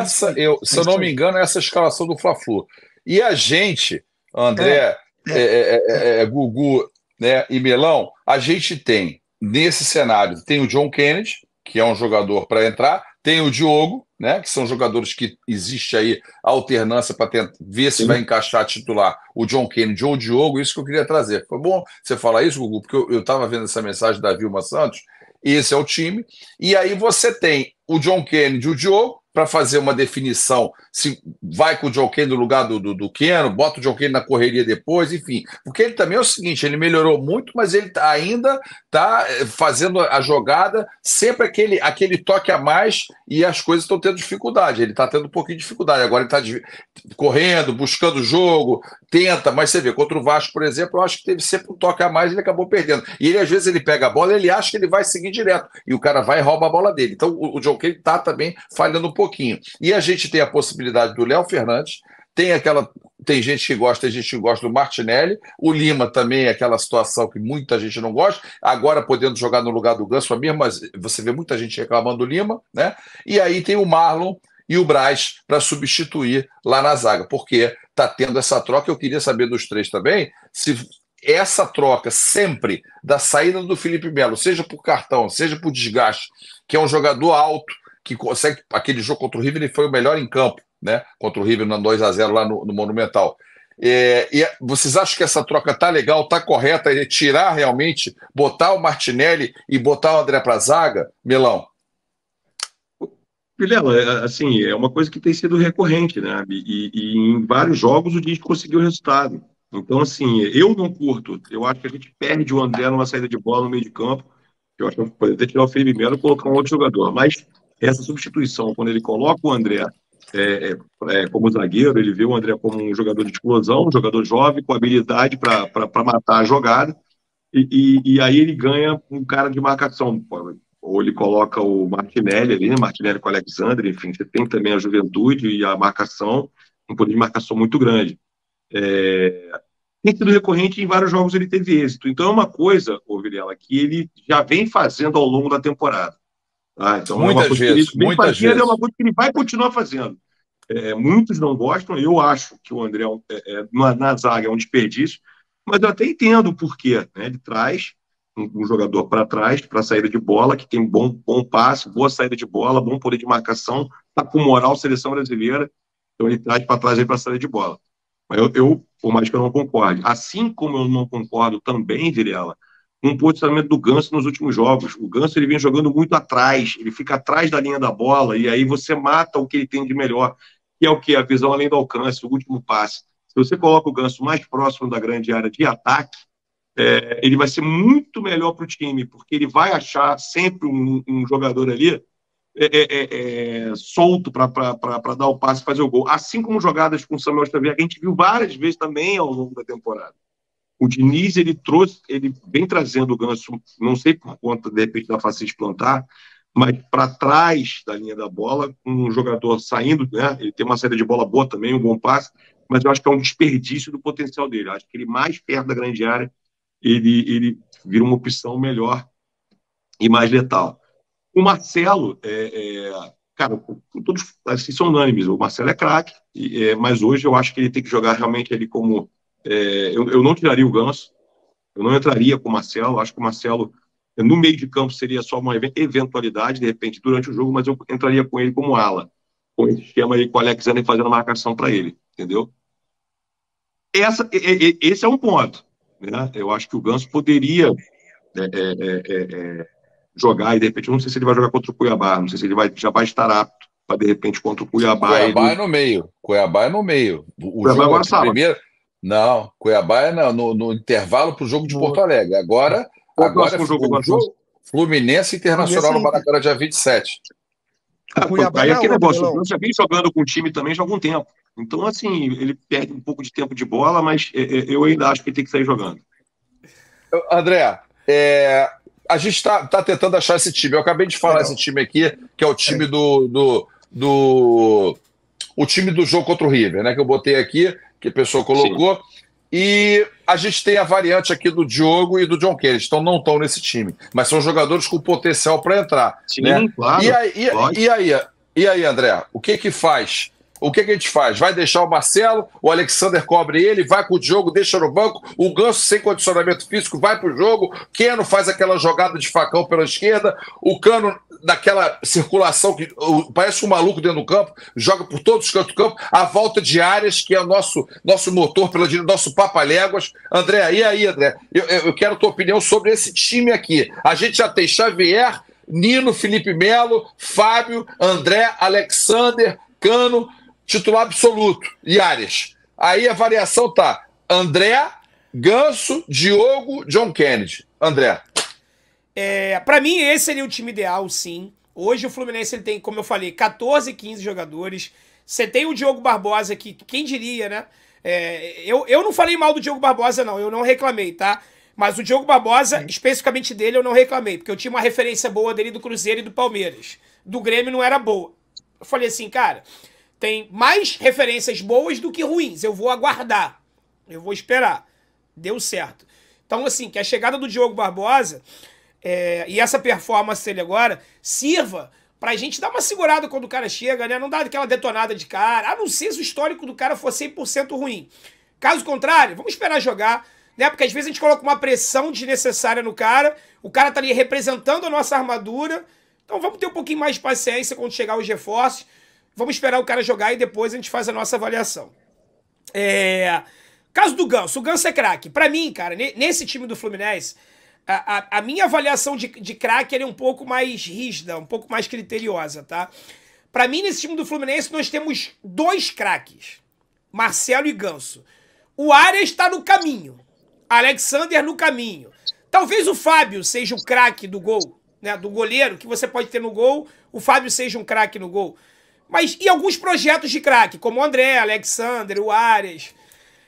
Se eu não me engano, essa é a escalação do Fla-Flu. E a gente, André, Gugu, né, e Melão, a gente tem, nesse cenário, tem o John Kennedy, que é um jogador para entrar, tem o Diogo, né, que são jogadores que existe aí a alternância para ver se vai encaixar titular o John Kennedy ou o Diogo, isso que eu queria trazer. Foi bom você falar isso, Gugu, porque eu estava vendo essa mensagem da Vilma Santos, esse é o time, e aí você tem o John Kennedy e o Diogo, para fazer uma definição, se vai com o John Kennedy no lugar do Keno, bota o John Kennedy na correria depois, enfim. Porque ele também é o seguinte, ele melhorou muito, mas ele ainda está fazendo a jogada, sempre aquele toque a mais e as coisas estão tendo dificuldade. Ele está tendo um pouquinho de dificuldade. Agora ele está correndo, buscando o jogo, tenta, mas você vê, contra o Vasco, por exemplo, eu acho que teve sempre um toque a mais e ele acabou perdendo. E ele, às vezes, ele pega a bola e ele acha que ele vai seguir direto. E o cara vai e rouba a bola dele. Então, o John Kennedy está também falhando um pouquinho. E a gente tem a possibilidade do Léo Fernandes, tem gente que gosta, tem gente que gosta do Martinelli, o Lima também é aquela situação que muita gente não gosta, agora podendo jogar no lugar do Ganso, mas você vê muita gente reclamando do Lima, né? E aí tem o Marlon e o Braz para substituir lá na zaga, porque está tendo essa troca. Eu queria saber dos três também, se essa troca sempre da saída do Felipe Melo, seja por cartão, seja por desgaste, que é um jogador alto, que consegue, aquele jogo contra o River, ele foi o melhor em campo, né? Contra o River no 2-0 lá no Monumental. E vocês acham que essa troca tá legal, tá correta, tirar realmente, botar o Martinelli e botar o André pra zaga, Melão? Vilela, assim, é uma coisa que tem sido recorrente, né? E em vários jogos o Diniz conseguiu o resultado. Então, assim, eu não curto. Eu acho que a gente perde o André numa saída de bola no meio de campo. Eu acho que pode até tirar o Felipe Melo e colocar um outro jogador. Mas essa substituição, quando ele coloca o André como zagueiro, ele vê o André como um jogador de explosão, um jogador jovem, com habilidade para matar a jogada, e aí ele ganha um cara de marcação. Ou ele coloca o Martinelli ali, né? Martinelli com o Alexandre, enfim, você tem também a juventude e a marcação, um poder de marcação muito grande. Tem sido recorrente, em vários jogos ele teve êxito. Então é uma coisa, Vilela, que ele já vem fazendo ao longo da temporada. Então muitas vezes. É uma coisa que ele vai continuar fazendo. Muitos não gostam, eu acho que o André na zaga é um desperdício, mas eu até entendo o porquê, né? Ele traz um jogador para trás, para saída de bola, que tem bom passe, boa saída de bola, bom poder de marcação, está com moral seleção brasileira, então ele traz para trás para a saída de bola. Mas por mais que eu não concorde, assim como eu não concordo também, Virela, com o posicionamento do Ganso nos últimos jogos. O Ganso ele vem jogando muito atrás, ele fica atrás da linha da bola e aí você mata o que ele tem de melhor, que é o que? A visão além do alcance, o último passe. Se você coloca o Ganso mais próximo da grande área de ataque, ele vai ser muito melhor para o time, porque ele vai achar sempre um jogador ali solto para dar o passe e fazer o gol. Assim como jogadas com o Samuel Xavier, que a gente viu várias vezes também ao longo da temporada. O Diniz, ele vem trazendo o Ganso, não sei por conta, de repente, da facilidade de plantar, mas para trás da linha da bola, um jogador saindo, né? Ele tem uma saída de bola boa também, um bom passe, mas eu acho que é um desperdício do potencial dele. Eu acho que ele mais perto da grande área, ele vira uma opção melhor e mais letal. O Marcelo, cara, todos assim, são unânimes, o Marcelo é craque, mas hoje eu acho que ele tem que jogar realmente ele como... eu não tiraria o Ganso, eu não entraria com o Marcelo, acho que o Marcelo no meio de campo seria só uma eventualidade, de repente, durante o jogo, mas eu entraria com ele como ala, com esse esquema aí com o Alexandre fazendo a marcação para ele, entendeu? Esse é um ponto, né? Eu acho que o Ganso poderia jogar, e de repente, eu não sei se ele vai jogar contra o Cuiabá, não sei se ele já vai estar apto para, de repente, contra o Cuiabá. Cuiabá é no meio. Cuiabá é no meio. O Cuiabá jogo agora aqui primeiro... Não, Cuiabá é no intervalo para o jogo de Porto Alegre. Agora é o jogo Fluminense Internacional no Maracanã, dia 27. Cuiabá é aquele negócio, o já vem jogando com o time também já há algum tempo. Então, assim, ele perde um pouco de tempo de bola, mas eu ainda acho que ele tem que sair jogando. André, a gente está tentando achar esse time. Eu acabei de falar esse time aqui, que é o time o time do jogo contra o River, né? Que eu botei aqui, que a pessoa colocou. Sim. E a gente tem a variante aqui do Diogo e do John Kennedy, então não estão nesse time, mas são jogadores com potencial para entrar. Sim, né? Claro. E aí, E aí, André, o que que faz? O que que a gente faz? Vai deixar o Marcelo, o Alexander cobre ele, vai com o Diogo, deixa no banco, o Ganso sem condicionamento físico vai pro jogo, Keno faz aquela jogada de facão pela esquerda, o Cano naquela circulação que parece um maluco dentro do campo, joga por todos os cantos do campo, a volta de Arias, que é o nosso motor pela direita, nosso papaléguas. André, e aí, André? Eu quero a tua opinião sobre esse time aqui. A gente já tem Xavier, Nino, Felipe Melo, Fábio, André, Alexander, Cano, titular absoluto, e Arias. Aí a variação tá André, Ganso, Diogo, John Kennedy. André. Pra mim, esse seria o time ideal, sim. Hoje o Fluminense ele tem, como eu falei, 14, 15 jogadores. Você tem o Diogo Barbosa, que quem diria, né? Eu não falei mal do Diogo Barbosa, não. Eu não reclamei, tá? Mas o Diogo Barbosa, especificamente dele, eu não reclamei. Porque eu tinha uma referência boa dele do Cruzeiro e do Palmeiras. Do Grêmio não era boa. Eu falei assim, cara, tem mais referências boas do que ruins. Eu vou aguardar. Eu vou esperar. Deu certo. Então, assim, que a chegada do Diogo Barbosa e essa performance dele agora sirva pra gente dar uma segurada quando o cara chega, né? Não dar aquela detonada de cara, a não ser se o histórico do cara for 100% ruim. Caso contrário, vamos esperar jogar, né? Porque às vezes a gente coloca uma pressão desnecessária no cara, o cara tá ali representando a nossa armadura, então vamos ter um pouquinho mais de paciência quando chegar os reforços, vamos esperar o cara jogar e depois a gente faz a nossa avaliação. Caso do Ganso, o Ganso é craque. Pra mim, cara, nesse time do Fluminense, a minha avaliação de craque é um pouco mais rígida, um pouco mais criteriosa, tá? Pra mim, nesse time do Fluminense, nós temos dois craques, Marcelo e Ganso. O Arias está no caminho, Alexander no caminho. Talvez o Fábio seja o craque do gol, né? Do goleiro, que você pode ter no gol, o Fábio seja um craque no gol. Mas e alguns projetos de craque, como o André, Alexander, o Arias.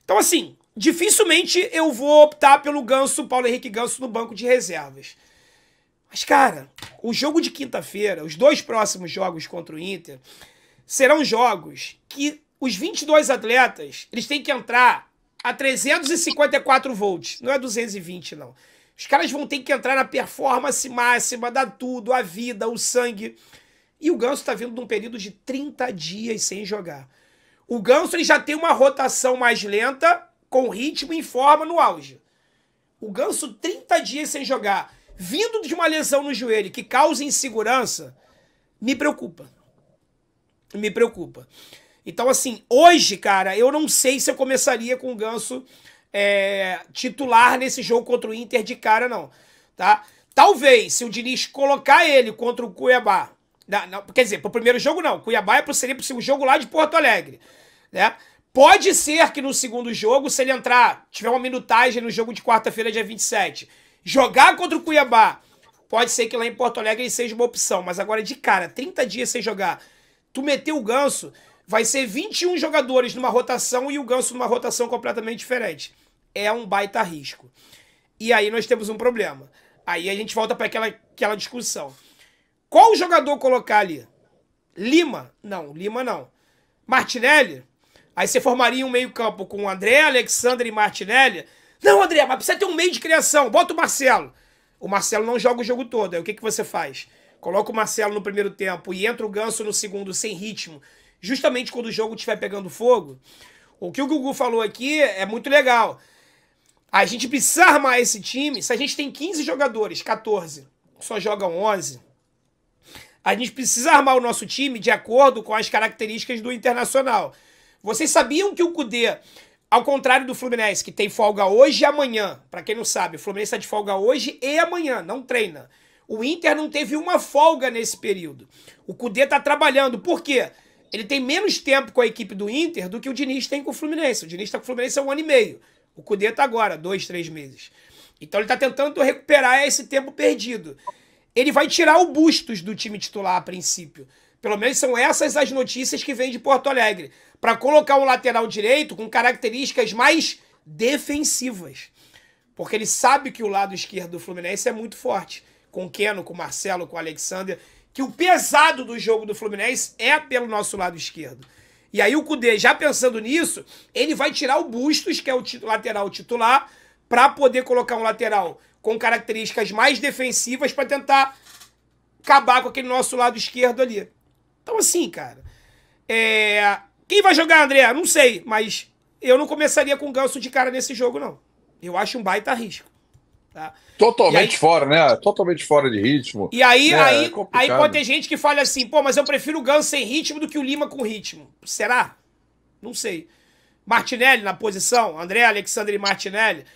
Então, assim, dificilmente eu vou optar pelo Ganso, Paulo Henrique Ganso, no banco de reservas. Mas, cara, o jogo de quinta-feira, os dois próximos jogos contra o Inter, serão jogos que os 22 atletas, eles têm que entrar a 354 volts. Não é 220, não. Os caras vão ter que entrar na performance máxima, dar tudo, a vida, o sangue. E o Ganso tá vindo de um período de 30 dias sem jogar. O Ganso ele já tem uma rotação mais lenta, com ritmo e forma no auge. O Ganso, 30 dias sem jogar, vindo de uma lesão no joelho que causa insegurança, me preocupa. Me preocupa. Então, assim, hoje, cara, eu não sei se eu começaria com o Ganso titular nesse jogo contra o Inter de cara, não. Tá? Talvez, se o Diniz colocar ele contra o Cuiabá, quer dizer, pro primeiro jogo não, Cuiabá seria pro jogo lá de Porto Alegre, né? Pode ser que no segundo jogo, se ele entrar, tiver uma minutagem no jogo de quarta-feira, dia 27, jogar contra o Cuiabá, pode ser que lá em Porto Alegre ele seja uma opção. Mas agora, de cara, 30 dias sem jogar, tu meter o Ganso, vai ser 21 jogadores numa rotação e o Ganso numa rotação completamente diferente. É um baita risco. E aí nós temos um problema. Aí a gente volta para aquela discussão. Qual jogador colocar ali? Lima? Não, Lima não. Martinelli? Aí você formaria um meio-campo com André, Alexander e Martinelli? Não, André, mas precisa ter um meio de criação. Bota o Marcelo. O Marcelo não joga o jogo todo. Aí o que você faz? Coloca o Marcelo no primeiro tempo e entra o Ganso no segundo sem ritmo, justamente quando o jogo estiver pegando fogo. O que o Gugu falou aqui é muito legal. A gente precisa armar esse time. Se a gente tem 15 jogadores, 14, só jogam 11, a gente precisa armar o nosso time de acordo com as características do Internacional. Vocês sabiam que o Cudê, ao contrário do Fluminense, que tem folga hoje e amanhã, para quem não sabe, o Fluminense está de folga hoje e amanhã, não treina. O Inter não teve uma folga nesse período. O Cudê está trabalhando. Por quê? Ele tem menos tempo com a equipe do Inter do que o Diniz tem com o Fluminense. O Diniz está com o Fluminense há 1 ano e meio. O Cudê está agora, 2, 3 meses. Então ele está tentando recuperar esse tempo perdido. Ele vai tirar o Bustos do time titular a princípio. Pelo menos são essas as notícias que vêm de Porto Alegre. Para colocar um lateral direito com características mais defensivas. Porque ele sabe que o lado esquerdo do Fluminense é muito forte. Com o Keno, com o Marcelo, com o Alexander. Que o pesado do jogo do Fluminense é pelo nosso lado esquerdo. E aí o Cudê, já pensando nisso, ele vai tirar o Bustos, que é o lateral titular, para poder colocar um lateral com características mais defensivas para tentar acabar com aquele nosso lado esquerdo ali. Então, assim, cara, quem vai jogar, André? Não sei, mas eu não começaria com o Ganso de cara nesse jogo, não. Eu acho um baita risco. Tá? Totalmente fora, né? Totalmente fora de ritmo. E aí, né? aí pode ter gente que fale assim, pô, mas eu prefiro o Ganso sem ritmo do que o Lima com ritmo. Será? Não sei. Martinelli na posição, André, Alexandre e Martinelli.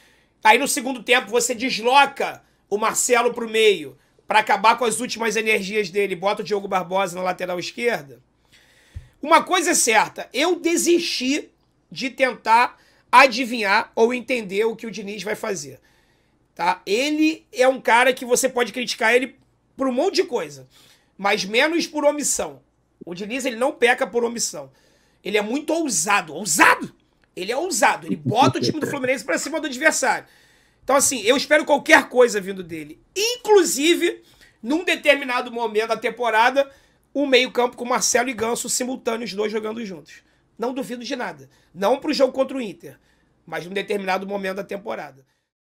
Aí no segundo tempo você desloca o Marcelo pro meio para acabar com as últimas energias dele, bota o Diogo Barbosa na lateral esquerda. Uma coisa é certa, eu desisti de tentar adivinhar ou entender o que o Diniz vai fazer. Tá? Ele é um cara que você pode criticar ele por um monte de coisa, mas menos por omissão. O Diniz, ele não peca por omissão. Ele é muito ousado. Ousado! Ele é ousado. Ele bota o time do Fluminense pra cima do adversário. Então, assim, eu espero qualquer coisa vindo dele. Inclusive, num determinado momento da temporada, o meio-campo com Marcelo e Ganso simultâneos, os dois jogando juntos. Não duvido de nada. Não pro jogo contra o Inter, mas num determinado momento da temporada.